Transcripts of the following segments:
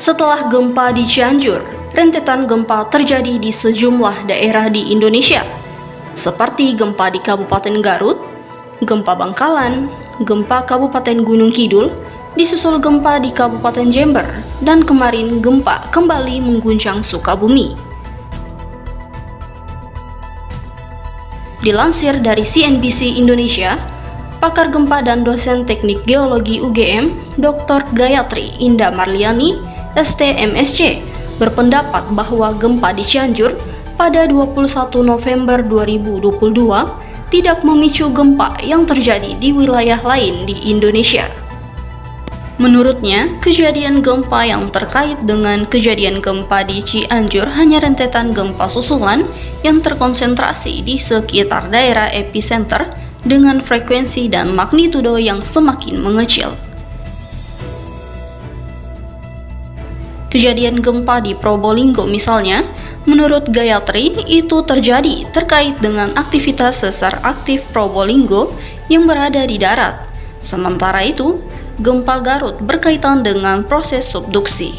Setelah gempa di Cianjur, rentetan gempa terjadi di sejumlah daerah di Indonesia, seperti gempa di Kabupaten Garut, gempa Bangkalan, gempa Kabupaten Gunung Kidul, disusul gempa di Kabupaten Jember, dan kemarin gempa kembali mengguncang Sukabumi. Dilansir dari CNBC Indonesia, pakar gempa dan dosen teknik geologi UGM, Dr. Gayatri Indah Marliani, ST-MSc, berpendapat bahwa gempa di Cianjur pada 21 November 2022 tidak memicu gempa yang terjadi di wilayah lain di Indonesia. Menurutnya, kejadian gempa yang terkait dengan kejadian gempa di Cianjur hanya rentetan gempa susulan yang terkonsentrasi di sekitar daerah epicenter dengan frekuensi dan magnitudo yang semakin mengecil. Kejadian gempa di Probolinggo misalnya, menurut Gayatri itu terjadi terkait dengan aktivitas sesar aktif Probolinggo yang berada di darat. Sementara itu, gempa Garut berkaitan dengan proses subduksi.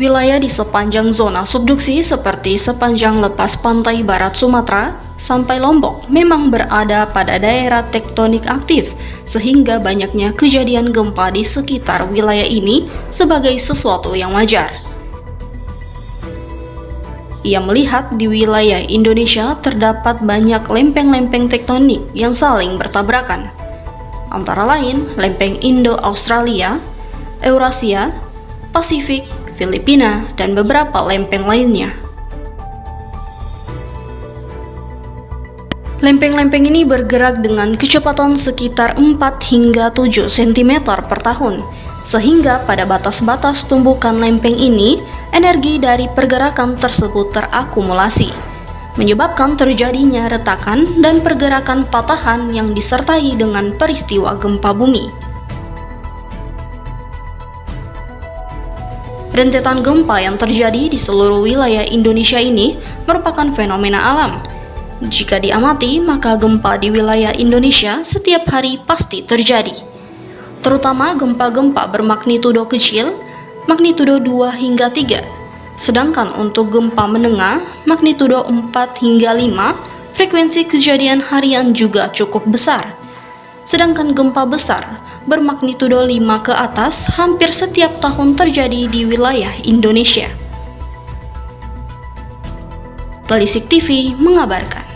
Wilayah di sepanjang zona subduksi seperti sepanjang lepas pantai barat Sumatera sampai Lombok memang berada pada daerah tektonik aktif, sehingga banyaknya kejadian gempa di sekitar wilayah ini sebagai sesuatu yang wajar. Ia melihat di wilayah Indonesia terdapat banyak lempeng-lempeng tektonik yang saling bertabrakan, antara lain lempeng Indo-Australia, Eurasia, Pasifik, Filipina, dan beberapa lempeng lainnya. Lempeng-lempeng ini bergerak dengan kecepatan sekitar 4 hingga 7 cm per tahun, sehingga pada batas-batas tumbukan lempeng ini, energi dari pergerakan tersebut terakumulasi, menyebabkan terjadinya retakan dan pergerakan patahan yang disertai dengan peristiwa gempa bumi. Rentetan gempa yang terjadi di seluruh wilayah Indonesia ini merupakan fenomena alam. Jika diamati, maka gempa di wilayah Indonesia setiap hari pasti terjadi. Terutama gempa-gempa bermagnitudo kecil, magnitudo 2 hingga 3. Sedangkan untuk gempa menengah, magnitudo 4 hingga 5, frekuensi kejadian harian juga cukup besar. Sedangkan gempa besar bermagnitudo 5 ke atas hampir setiap tahun terjadi di wilayah Indonesia. Telisik TV mengabarkan.